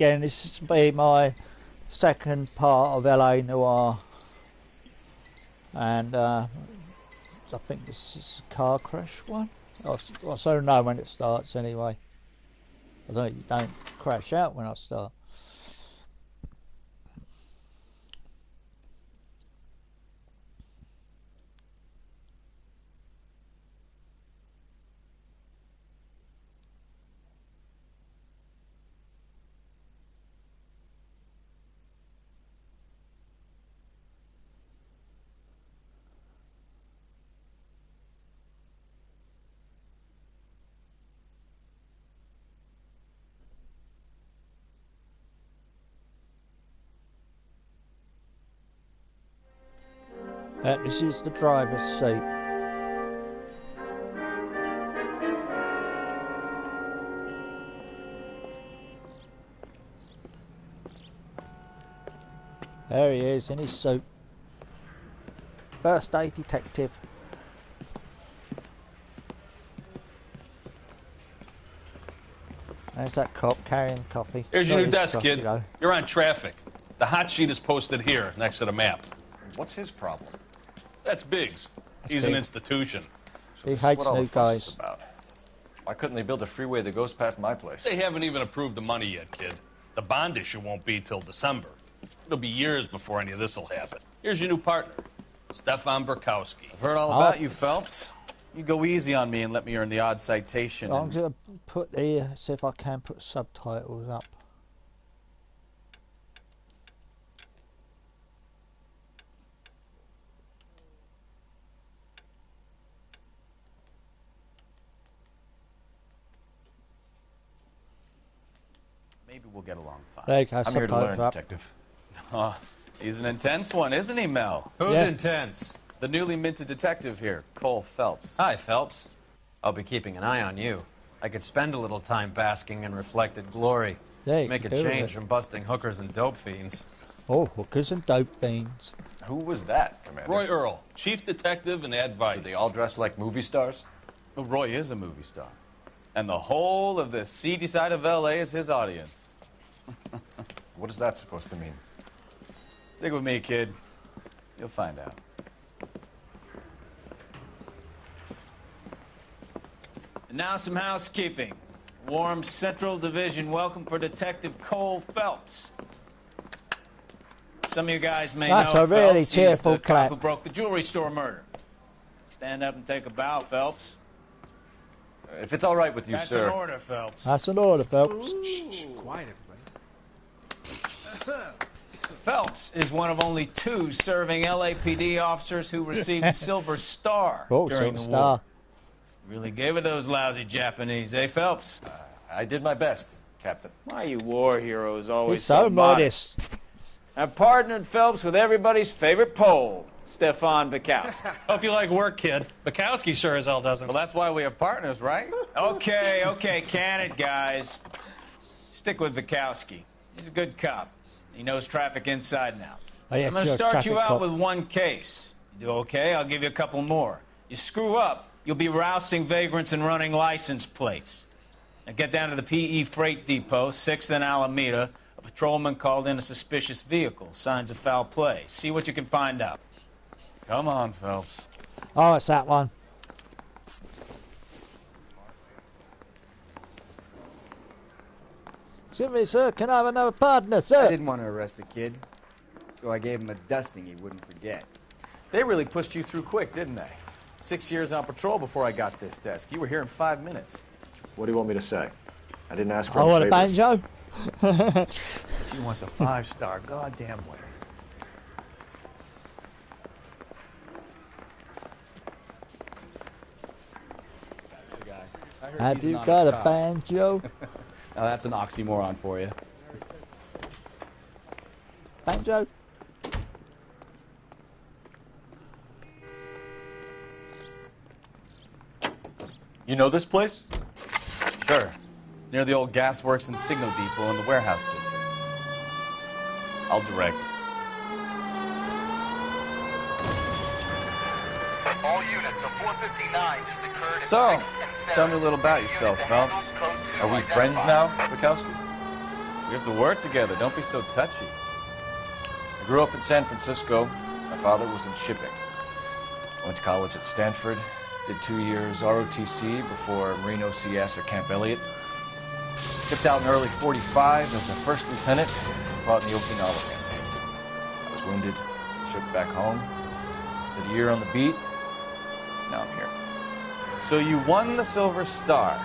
Again, this will be my second part of LA Noire. And I think this is a car crash one. I don't know when it starts anyway. I don't crash out when I start. This is the driver's seat. There he is in his suit. First aid detective. There's that cop carrying coffee. Here's your new desk, coffee, kid. though. You're on traffic. The hot sheet is posted here, next to the map. What's his problem? That's Biggs. He's an institution. He hates new guys. About. Why couldn't they build a freeway that goes past my place? They haven't even approved the money yet, kid. The bond issue won't be till December. It'll be years before any of this will happen. Here's your new partner, Stefan Burkowski. I've heard all about you, Phelps. You go easy on me and let me earn the odd citation. I'm going to put the, see if I can put subtitles up. Maybe we'll get along fine. There you go, I'm here to learn, up. Detective. Oh, he's an intense one, isn't he, Mel? Who's intense? The newly minted detective here, Cole Phelps. Hi, Phelps. I'll be keeping an eye on you. I could spend a little time basking in reflected glory. Yeah, Make a do change it. from busting hookers and dope fiends. Oh, hookers and dope fiends. Who was that, Commander? Roy Earl, chief detective and advice. Do they all dress like movie stars? Well, Roy is a movie star. And the whole of the seedy side of L.A. is his audience. What is that supposed to mean? Stick with me, kid. You'll find out. And now some housekeeping. Warm Central Division welcome for Detective Cole Phelps. Some of you guys may That's know a really Phelps. He's cheerful the cop clap. who broke the jewelry store murder. Stand up and take a bow, Phelps. If it's all right with you, That's sir. an order, Phelps. That's an order, Phelps. Shh, quiet, everybody. Phelps is one of only 2 serving LAPD officers who received the Silver Star Oh, during Silver the Star. war. Really gave it those lousy Japanese, eh, Phelps? I did my best, Captain. Why, you war heroes always He's so modest. I've partnered Phelps with everybody's favorite Pole, Stefan Burkowski. Hope you like work, kid. Bukowski sure as hell doesn't. Well, that's why we have partners, right? Okay, can it, guys. Stick with Burkowski. He's a good cop. He knows traffic inside and out. Oh, yeah, I'm going to you're a start traffic you out cop. with 1 case. You do okay, I'll give you a couple more. You screw up, you'll be rousting vagrants and running license plates. Now get down to the PE Freight Depot, 6th and Alameda. A patrolman called in a suspicious vehicle. Signs of foul play. See what you can find out. Come on, Phelps. Oh, it's that one. Excuse me, sir. Can I have another partner, sir? I didn't want to arrest the kid, so I gave him a dusting he wouldn't forget. They really pushed you through quick, didn't they? 6 years on patrol before I got this desk. You were here in 5 minutes. What do you want me to say? I didn't ask for I any want a favors. banjo. But you want a 5-star goddamn way. Have you got a banjo? Now that's an oxymoron for you. Banjo? You know this place? Sure. Near the old gasworks and signal depot in the warehouse district. I'll direct. All units of 459 just occurred at So, 6th and 7th. tell me a little about yourself, Phelps. Are we friends now, Bukowski? We have to work together. Don't be so touchy. I grew up in San Francisco. My father was in shipping. I went to college at Stanford. Did 2 years ROTC before Marino CS at Camp Elliott. Shipped out in early 45 as a first lieutenant. Fought in the Okinawa campaign. I was wounded. Shipped back home. Did a year on the beat. Now I'm here. So you won the Silver Star.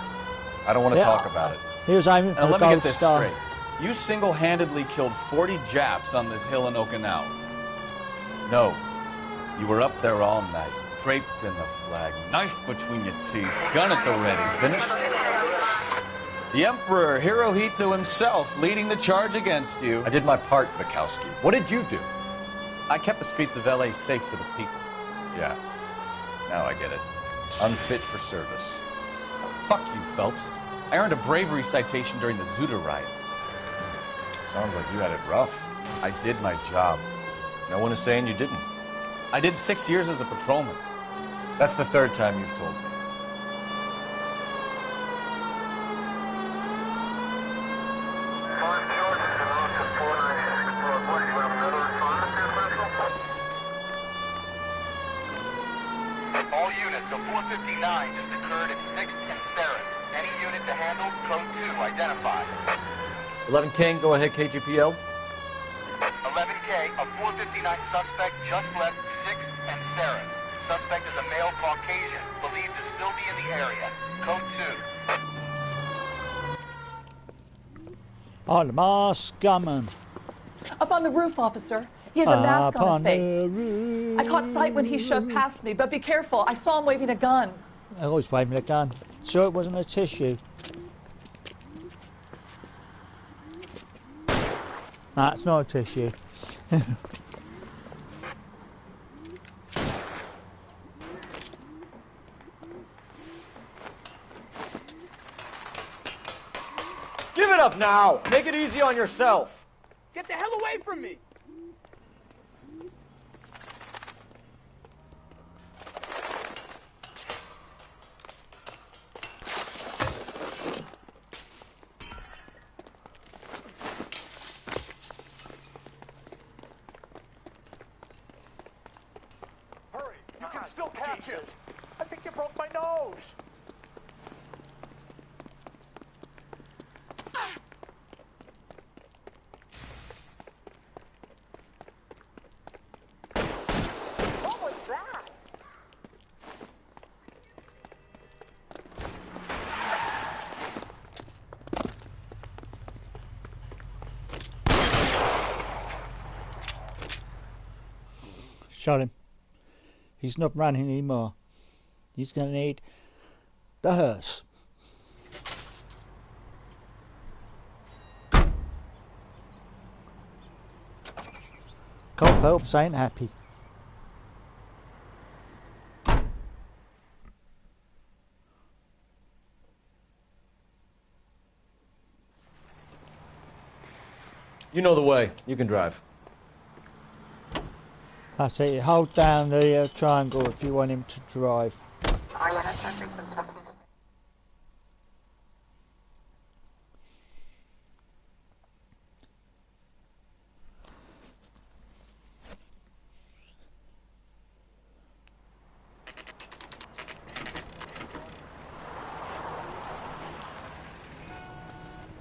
I don't want to talk about it. He was aiming for Now the let me gold get this star. straight. You single-handedly killed 40 Japs on this hill in Okinawa. No. You were up there all night, draped in the flag, knife between your teeth, gun at the ready. Finished? The Emperor Hirohito himself leading the charge against you. I did my part, Bukowski. What did you do? I kept the streets of L.A. safe for the people. Yeah. Now I get it. Unfit for service. Fuck you, Phelps. I earned a bravery citation during the Zuda riots. Sounds like you had it rough. I did my job. No one is saying you didn't. I did 6 years as a patrolman. That's the third time you've told me. All units, a 459 just occurred at 6th and Sarah's. Any unit to handle, code 2, identified. 11 King, go ahead, KGPL. 11K, a 459 suspect just left 6th and Sarah's. Suspect is a male Caucasian, believed to still be in the area. Code 2. On the mask gunman. Up on the roof, officer. He has a mask on his face. Roof. I caught sight when he shoved past me, but be careful. I saw him waving a gun. I always waving a gun. Sure it wasn't a tissue. Nah, it's not a tissue. Give it up now! Make it easy on yourself! Get the hell away from me! Hurry, you can still catch it. I think you broke my nose. What was that? Shot him. He's not running anymore. He's going to need the hearse. Cole Phelps ain't happy. You know the way. You can drive. That's it. Hold down the triangle if you want him to drive.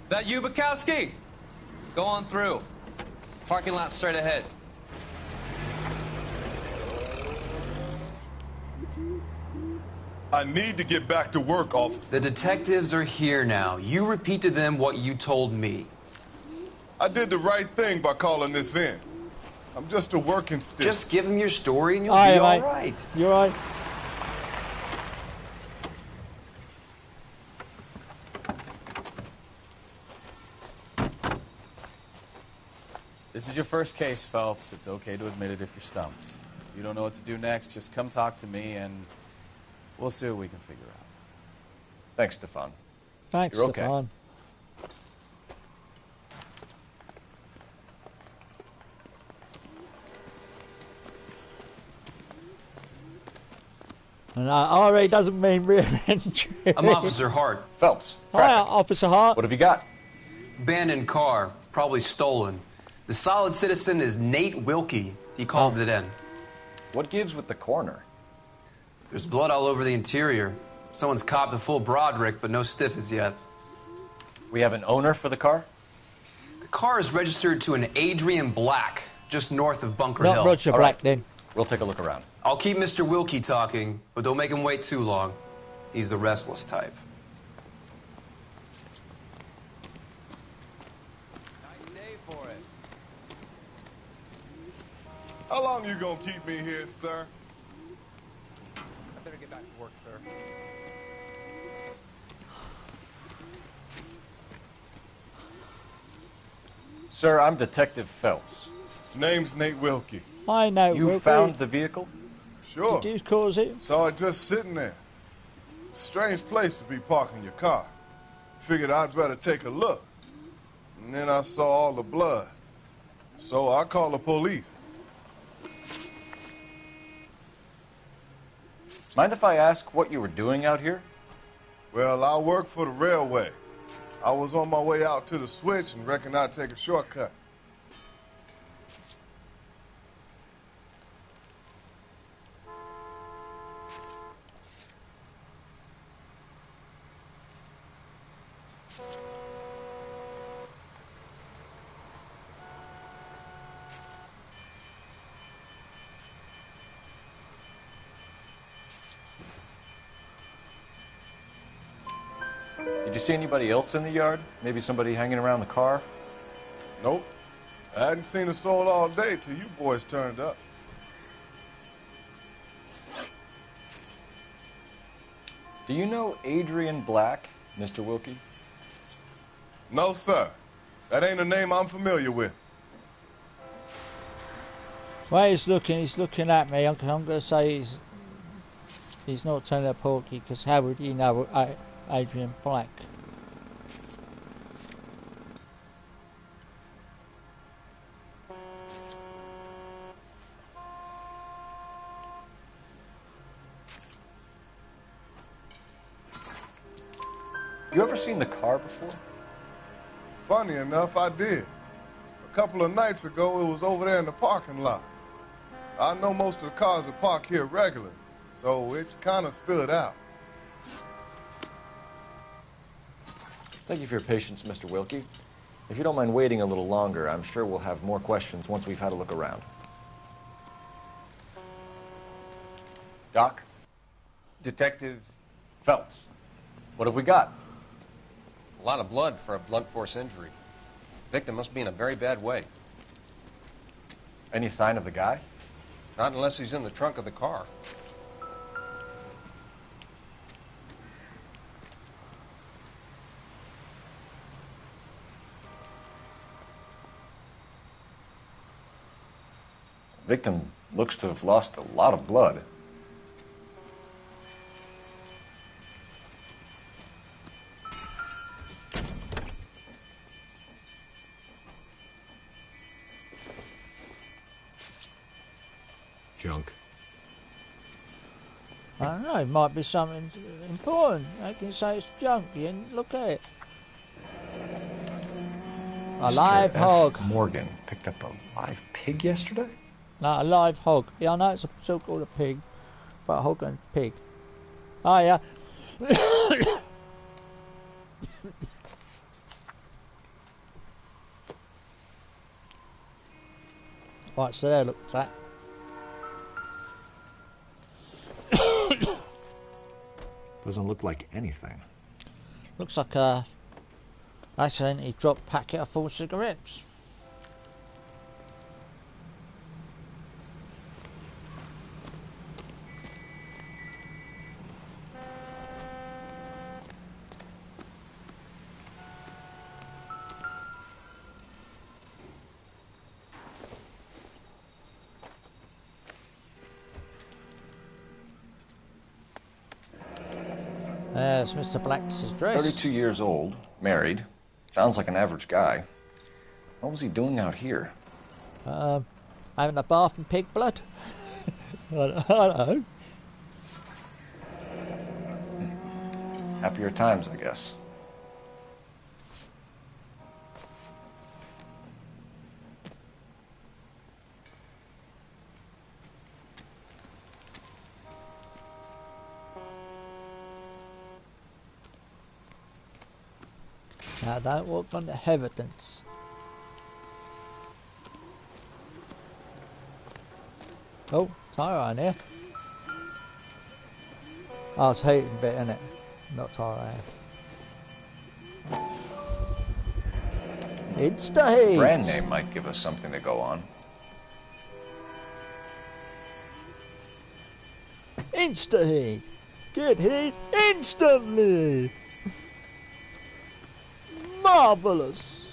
That you, Bukowski? Go on through. Parking lot straight ahead. I need to get back to work, officer. The detectives are here now. You repeat to them what you told me. I did the right thing by calling this in. I'm just a working stick. Just give them your story and you'll Aye, be all mate. right. You're right. This is your first case, Phelps. It's okay to admit it if you're stumped. If you don't know what to do next, just come talk to me and we'll see what we can figure out. Thanks, Stefan. Thanks, You're okay. Stefan. And RA doesn't mean rear entry. I'm Officer Hart. Phelps, Hi, traffic. Officer Hart. What have you got? abandoned car, probably stolen. The solid citizen is Nate Wilkie. He called it in. What gives with the coroner? There's blood all over the interior. Someone's copped a full Broderick, but no stiff as yet. We have an owner for the car? The car is registered to an Adrian Black, just north of Bunker Hill. Not Roger Black, then. We'll take a look around. I'll keep Mr. Wilkie talking, but don't make him wait too long. He's the restless type. Nice day for it. How long you gonna keep me here, sir? I better get back to work, sir. Sir, I'm Detective Phelps. Name's Nate Wilkie. I know. You Wilkie. found the vehicle? Sure. Did you cause it? Saw it just sitting there. Strange place to be parking your car. Figured I'd better take a look. And then I saw all the blood. So I called the police. Mind if I ask what you were doing out here? Well, I work for the railway. I was on my way out to the switch and reckoned I'd take a shortcut. Did you see anybody else in the yard? Maybe somebody hanging around the car? Nope. I hadn't seen a soul all day till you boys turned up. Do you know Adrian Black, Mr. Wilkie? No, sir. That ain't a name I'm familiar with. Well, he's looking at me. I'm going to say he's not telling a porky, because how would he know Adrian Black? You ever seen the car before? Funny enough, I did. A couple of nights ago, it was over there in the parking lot. I know most of the cars are parked here regularly, so it kind of stood out. Thank you for your patience, Mr. Wilkie. If you don't mind waiting a little longer, I'm sure we'll have more questions once we've had a look around. Doc? Detective Phelps. What have we got? A lot of blood for a blunt force injury. Victim must be in a very bad way. Any sign of the guy? Not unless he's in the trunk of the car. Victim looks to have lost a lot of blood. Junk. I don't know, it might be something important. I can say it's junk, and look at it. A live hog. Morgan picked up a live pig yesterday? No, a live hog. Yeah, I know it's so-called a pig, but a hog and pig. Oh, yeah. Right, so there, look at that. Doesn't look like anything. Looks like a accidentally dropped packet of full cigarettes. There's Mr. Black's address. 32 years old, married. Sounds like an average guy. What was he doing out here? Having a bath in pig blood? I don't know. Happier times, I guess. Now don't walk on the evidence. Oh, tyre iron here. Oh, it's heating bit, isn't it? Not tyre iron. Insta-heat! Brand name might give us something to go on. Insta-heat! Get heat instantly! Marvelous!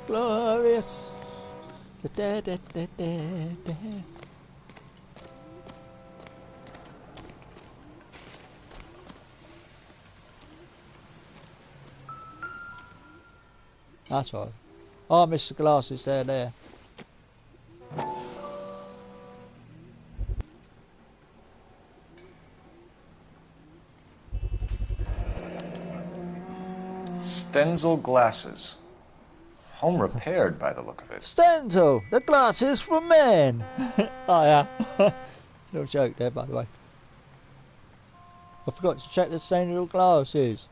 Glorious! Da, da, da, da, da. That's right. Oh, I missed the glasses there. Stenzel glasses. Home repaired by the look of it. Stenzel, the glasses for men. Oh yeah. No joke there, by the way. I forgot to check the Stenzel glasses.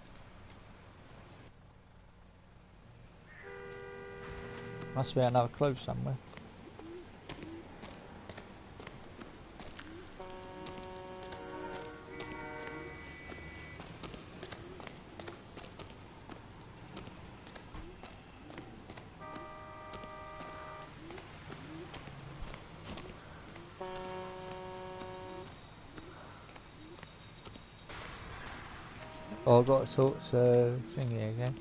Must be another clue somewhere. Oh, I've got to talk to thingy again.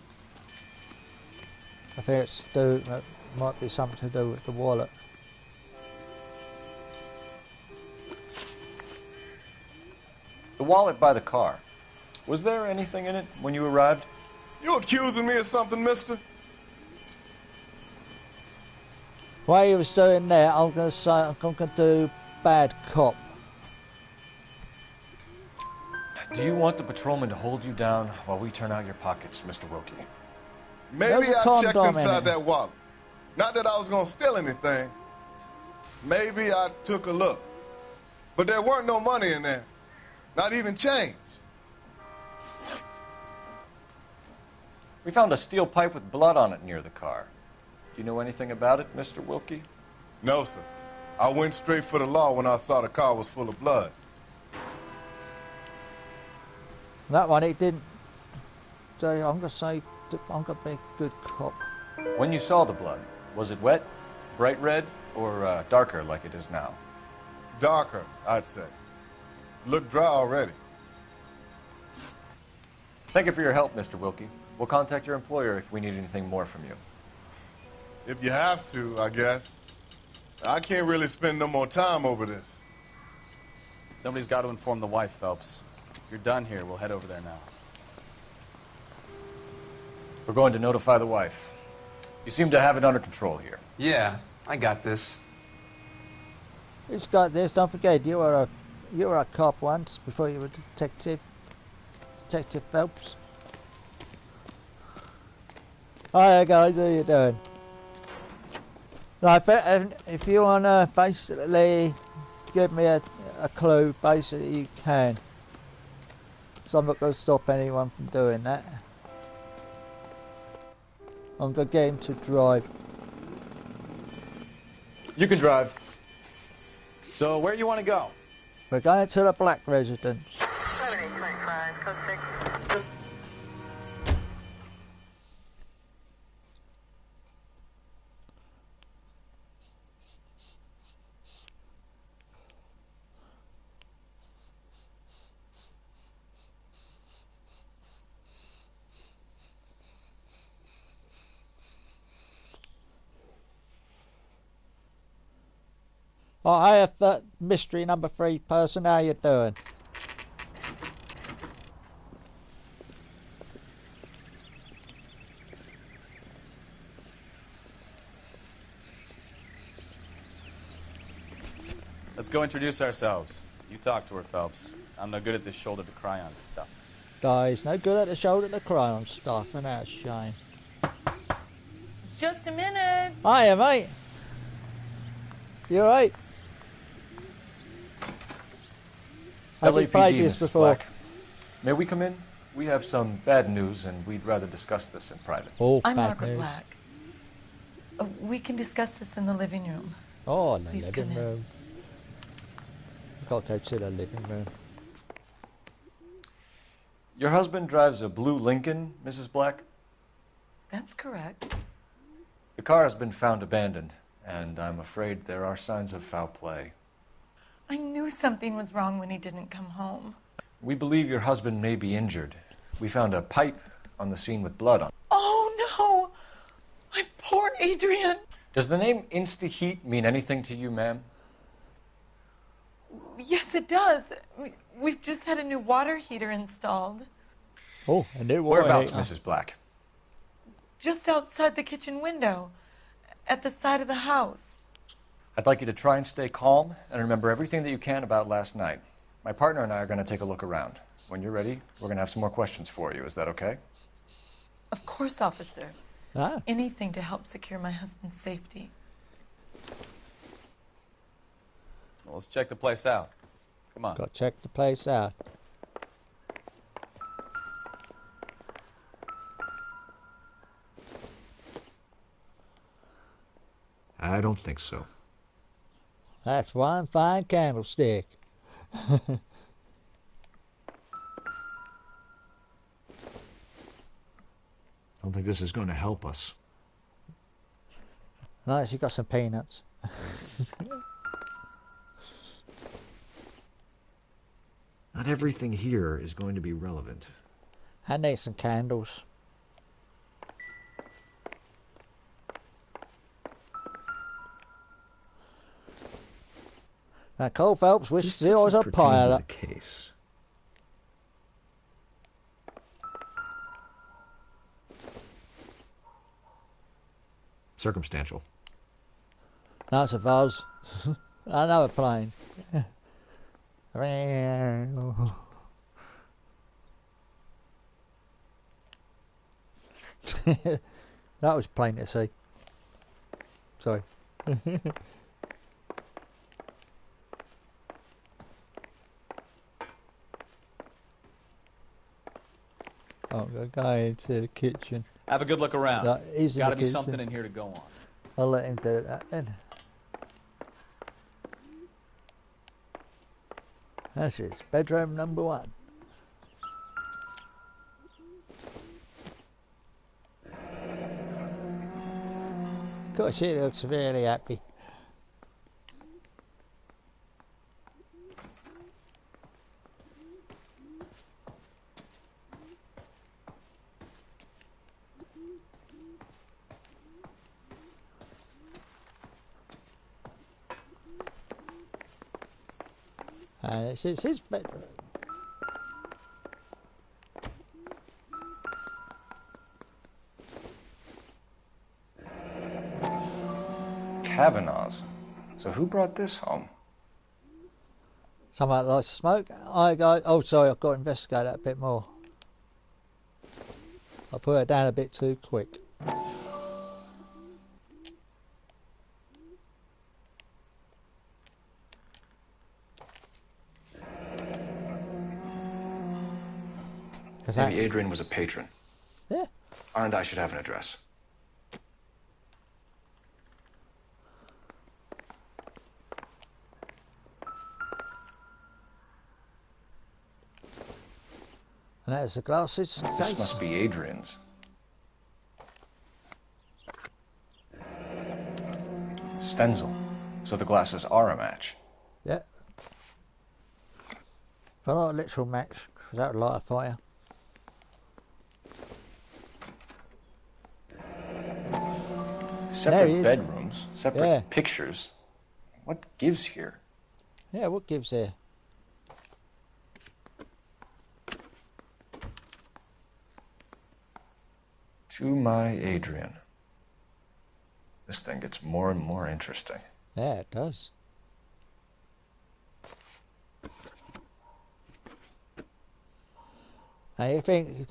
I think it's might be something to do with the wallet. The wallet by the car. Was there anything in it when you arrived? You accusing me of something, mister? While you was doing that, I'm gonna say I'm gonna do bad cop. Do you want the patrolman to hold you down while we turn out your pockets, Mr. Wilkie? Maybe I checked inside that wallet. Not that I was gonna steal anything. Maybe I took a look. But there weren't no money in there. Not even change. We found a steel pipe with blood on it near the car. Do you know anything about it, Mr. Wilkie? No, sir. I went straight for the law when I saw the car was full of blood. That one, it didn't. So I'm gonna say I'm gonna be a good cop. When you saw the blood, was it wet, bright red, or darker like it is now? Darker, I'd say. Looked dry already. Thank you for your help, Mr. Wilkie. We'll contact your employer if we need anything more from you. If you have to, I guess. I can't really spend no more time over this. Somebody's got to inform the wife, Phelps. If you're done here, we'll head over there now. We're going to notify the wife. You seem to have it under control here. Yeah, I got this. Who's got this? Don't forget, you were a cop once before you were a detective. Detective Phelps. Hiya guys, how you doing? Right, if you wanna basically give me a clue, basically you can. So I'm not gonna stop anyone from doing that. I'm gonna get him to drive. You can drive. So where you want to go? We're going to the black residence. 7825, code 6. Oh, I have that mystery number 3 person. How you doing? Let's go introduce ourselves. You talk to her, Phelps. I'm no good at this shoulder to cry on stuff. Guys, no good at the shoulder to cry on stuff, and that's a shame. Just a minute. Hiya, mate. You alright? Have you played LAPD, this Mrs. before? Black. May we come in? We have some bad news, and we'd rather discuss this in private. Oh, I'm bad Margaret news. Black. We can discuss this in the living room. Oh, the Please living come in. room. I've got to go to the living room. Your husband drives a blue Lincoln, Mrs. Black? That's correct. The car has been found abandoned, and I'm afraid there are signs of foul play. I knew something was wrong when he didn't come home. We believe your husband may be injured. We found a pipe on the scene with blood on it. Oh, no! My poor Adrian! Does the name Insta-Heat mean anything to you, ma'am? Yes, it does. We've just had a new water heater installed. Oh, a new water Whereabouts, heater. Mrs. Black? Just outside the kitchen window. At the side of the house. I'd like you to try and stay calm and remember everything that you can about last night. My partner and I are going to take a look around. When you're ready, we're going to have some more questions for you. Is that okay? Of course, officer. Ah. Anything to help secure my husband's safety. Well, let's check the place out. Come on. Got to check the place out. I don't think so. That's one fine candlestick. I don't think this is going to help us. Nice, you got some peanuts. Not everything here is going to be relevant. I need some candles. Now, Cole Phelps wishes he was a pilot. The case. Circumstantial. That's a vase. Another plane. That was plain to see. Sorry. I'm going to go into the kitchen. Have a good look around. Yeah, he's in Got the to be kitchen. something in here to go on. I'll let him do that then. That's it. Bedroom number 1. Gosh, she looks really happy. And this is his bedroom. Kavanaugh's. So who brought this home? Someone that likes to smoke. I go. Oh, sorry, I've got to investigate that a bit more. I put it down a bit too quick. Maybe Adrian was a patron. Yeah. R&I should have an address. And there's the glasses. This must be Adrian's. Stenzel. So the glasses are a match. Yeah. But not a literal match, because that would light a fire. Separate bedrooms, separate pictures. What gives here? Yeah, what gives here? To my Adrian. This thing gets more and more interesting. Yeah, it does. Now you think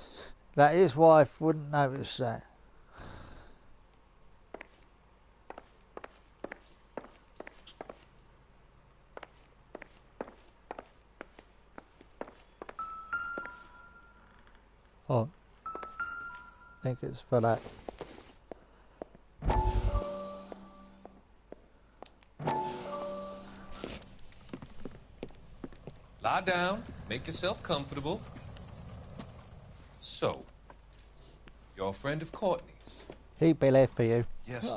that his wife wouldn't notice that? think it's for that. Lie down, make yourself comfortable. So, you're a friend of Courtney's? He'd be there for you. Yes,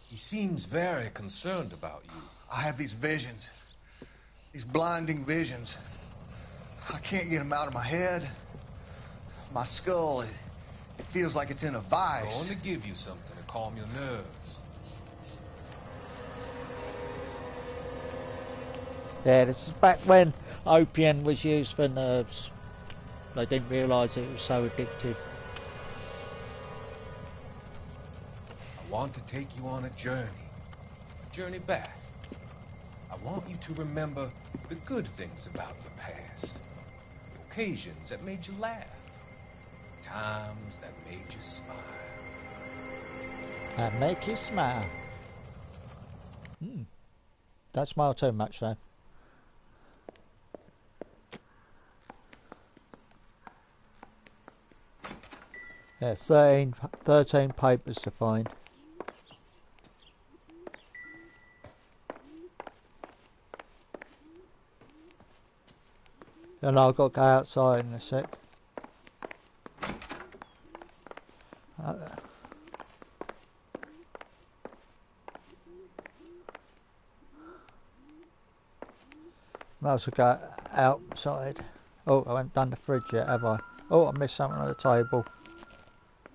He seems very concerned about you. I have these visions. These blinding visions. I can't get them out of my head. My skull, it feels like it's in a I'm vice. going to give you something to calm your nerves. Yeah, this is back when opium was used for nerves. They didn't realise it was so addictive. I want to take you on a journey back. I want you to remember the good things about your past, the occasions that made you laugh, times that made you smile. That make you smile. Don't smile too much though. Yeah, 13 papers to find. And I've got to go outside in a sec. Might as well go outside. Oh, I haven't done the fridge yet, have I? Oh, I missed something on the table.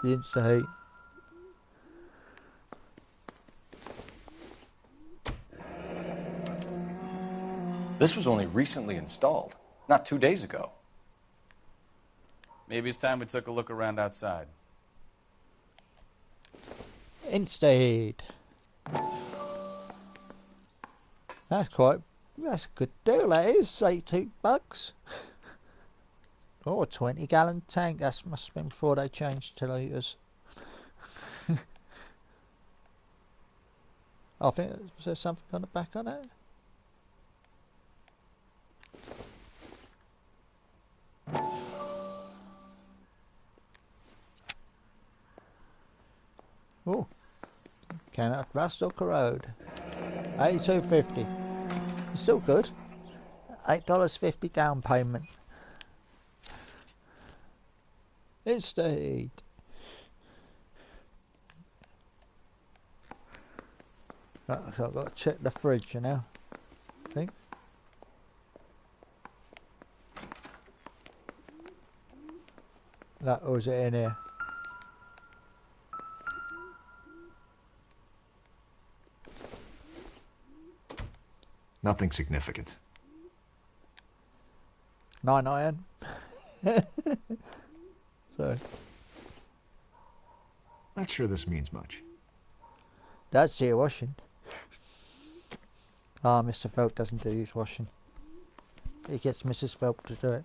The Insta-Heat. This was only recently installed, not 2 days ago. Maybe it's time we took a look around outside. Insta-Heat. That's a good deal, that is. $82. Oh, a 20-gallon tank. That must have been before they changed to litres. I think, was there something on the back on it? Oh, cannot rust or corrode. $82.50. It's still good. $8.50 down payment. It's the heat. Right, so I've got to check the fridge now. I think. That was it in here. Nothing significant. 9 iron. So. Not sure this means much. That's your washing. Ah, Mr. Phelps doesn't do his washing. He gets Mrs. Phelps to do it.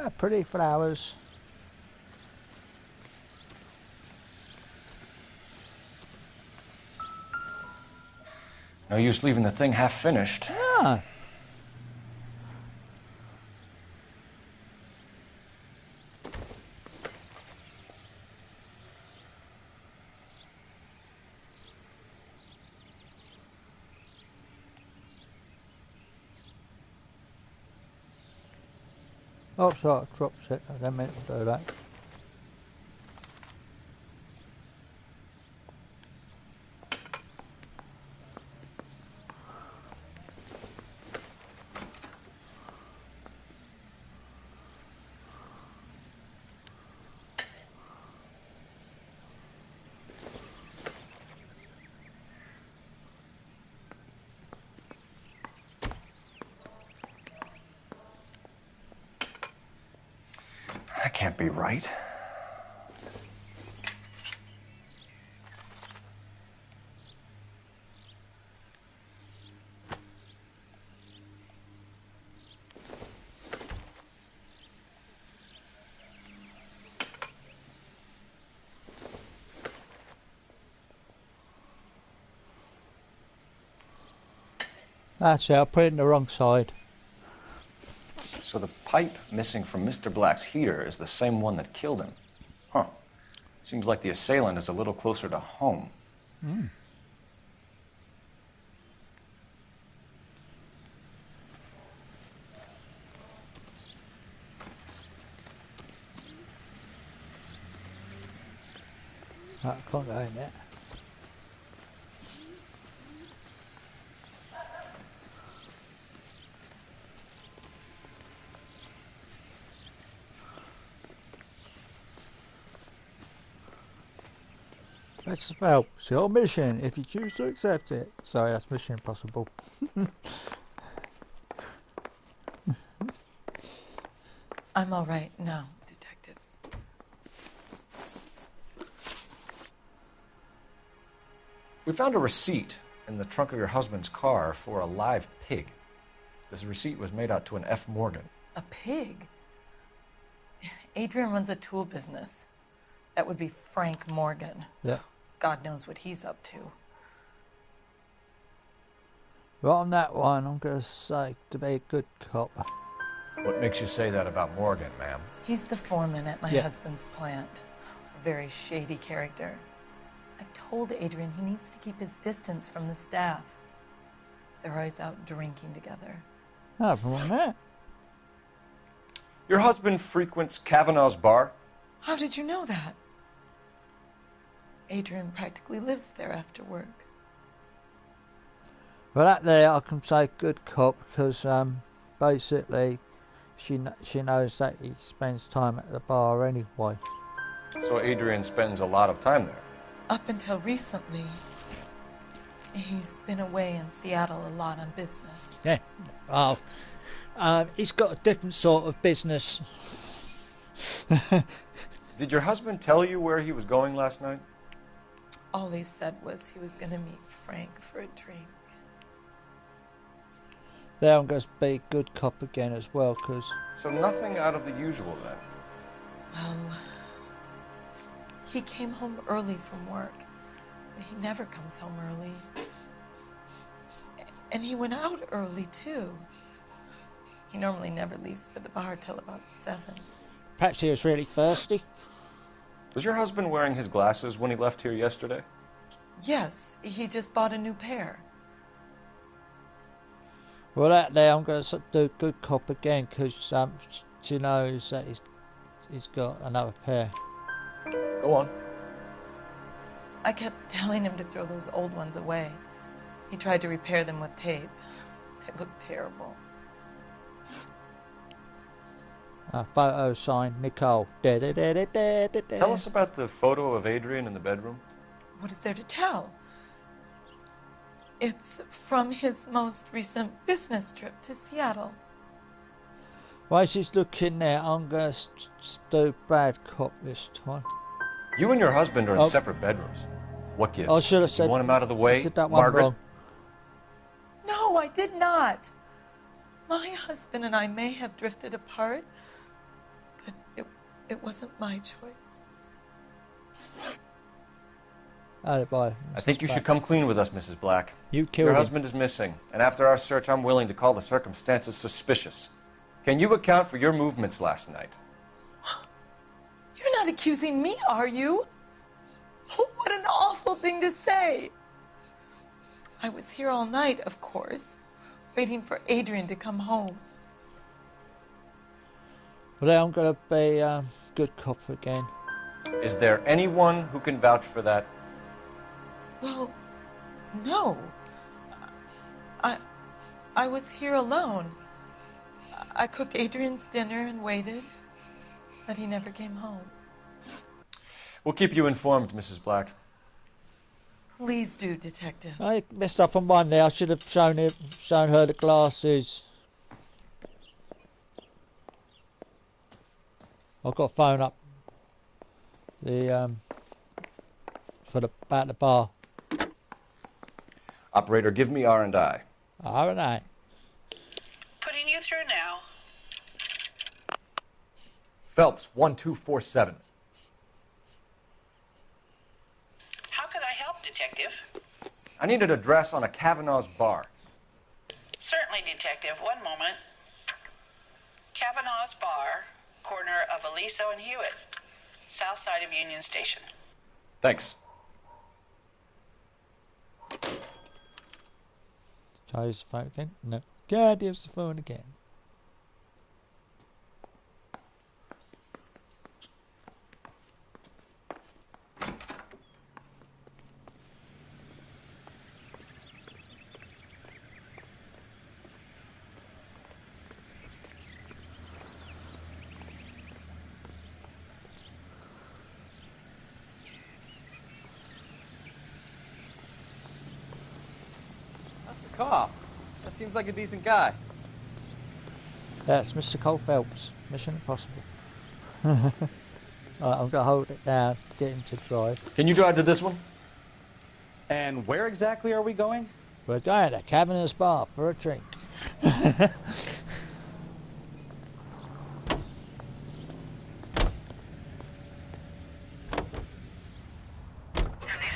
Ah, pretty flowers. No use leaving the thing half finished. Ah. Oh, sorry, I dropped it. I didn't mean to do that. can't be right. That's it, I put it in the wrong side. So the pipe missing from Mr. Black's heater is the same one that killed him. Huh. Seems like the assailant is a little closer to home. Mm. I can't go in there. That's well, it's your mission if you choose to accept it. Sorry, that's Mission Impossible. I'm all right now, detectives. We found a receipt in the trunk of your husband's car for a live pig. This receipt was made out to an F. Morgan. A pig? Adrian runs a tool business. That would be Frank Morgan. Yeah. God knows what he's up to. Right on that one, I'm going to say to be a good cop. What makes you say that about Morgan, ma'am? He's the foreman at my husband's plant. A very shady character. I've told Adrian he needs to keep his distance from the staff. They're always out drinking together. Nothing wrong with that. Your husband frequents Kavanaugh's bar? How did you know that? Adrian practically lives there after work. Well, that there I can say good cop because basically she knows that he spends time at the bar anyway. So Adrian spends a lot of time there? Up until recently, he's been away in Seattle a lot on business. Yeah. Oh, he's got a different sort of business. Did your husband tell you where he was going last night? All he said was he was going to meet Frank for a drink. There I'm going to be a good cop again as well, because... So nothing out of the usual then? Well, he came home early from work. He never comes home early. And he went out early, too. He normally never leaves for the bar till about 7. Perhaps he was really thirsty. Was your husband wearing his glasses when he left here yesterday? Yes, he just bought a new pair. Well, that there I'm going to do good cop again because she knows that he's got another pair. Go on. I kept telling him to throw those old ones away. He tried to repair them with tape. They looked terrible. Photo signed Nicole. Tell us about the photo of Adrian in the bedroom. What is there to tell? It's from his most recent business trip to Seattle. While she's looking there, I'm going to do bad cop this time. You and your husband are in separate bedrooms. What gives? I should have said... You want him out of the way, did that one Margaret? wrong. No, I did not. My husband and I may have drifted apart, but it wasn't my choice. Alibi. I think you should come clean with us, Mrs. Black. You killed Your him. husband is missing, and after our search, I'm willing to call the circumstances suspicious. Can you account for your movements last night? You're not accusing me, are you? Oh, what an awful thing to say. I was here all night, of course, waiting for Adrian to come home. Well, then I'm going to be good cop again. Is there anyone who can vouch for that? Well, no. I was here alone. I cooked Adrian's dinner and waited, but he never came home. We'll keep you informed, Mrs. Black. Please do, Detective. I messed up on one there. I should have shown her the glasses. I've got to phone up the for the about the bar. Operator, give me R&I. R&I. Putting you through now. Phelps, 1247. How could I help, Detective? I need an address on a Kavanaugh's bar. Certainly, Detective. One moment. Kavanaugh's Bar, corner of Aliso and Hewitt, south side of Union Station. Thanks. Try use the phone again? No. God, use the phone again. Cop. That seems like a decent guy. That's Mr. Cole Phelps. Mission Impossible. Right, I'm going to hold it down to get him to drive. Can you drive to this one? And where exactly are we going? We're going to Kavanaugh's Bar for a drink.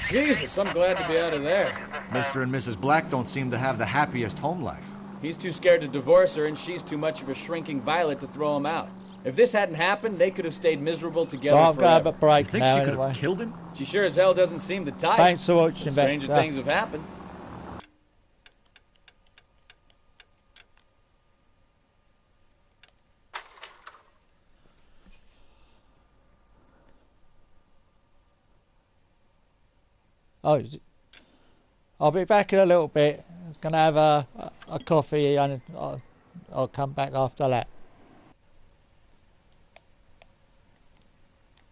Jesus, I'm glad to be out of there. Mr. and Mrs. Black don't seem to have the happiest home life. He's too scared to divorce her, and she's too much of a shrinking violet to throw him out. If this hadn't happened, they could have stayed miserable together Well, I'm forever. going to have a break. You think now, she could anyway. have killed him? She sure as hell doesn't seem the type. Thanks for watching, But stranger Beck. things have happened. Oh, is it? I'll be back in a little bit. I'm going to have a coffee and I'll come back after that.